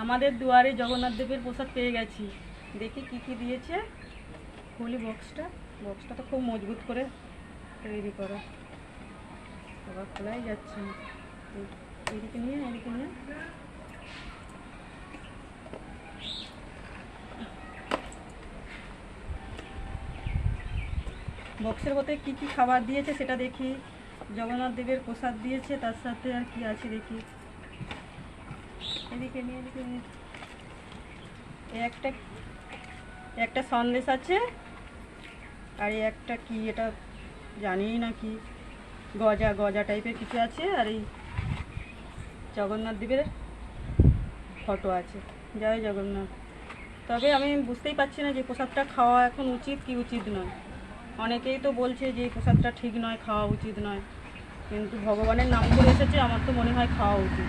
আমাদের দুয়ারে জগন্নাথ দেবের প্রসাদ পেয়ে গেছি। দেখি কি কি দিয়েছে। খুলি বক্সটা তো খুব মজবুত করে তৈরি করা, আবার খোলাই যাচ্ছে না। এদিকে নিয়ে বক্সের মধ্যে কি কি খাবার দিয়েছে সেটা দেখি। জগন্নাথ দেবের প্রসাদ দিয়েছে, তার সাথে আর কি আছে দেখি। এদিকে নিয়ে একটা সন্দেশ আছে, আর একটা কি এটা জানি না কি, গজা টাইপের কিছু আছে, আর এই জগন্নাথ দেবের ফটো আছে। জয় জগন্নাথ। তবে আমি বুঝতেই পারছি না যে প্রসাদটা খাওয়া এখন উচিত কি উচিত নয়। অনেকেই তো বলছে যে এই প্রসাদটা ঠিক নয়, খাওয়া উচিত নয়, কিন্তু ভগবানের নাম করে এসেছে, আমার তো মনে হয় খাওয়া উচিত।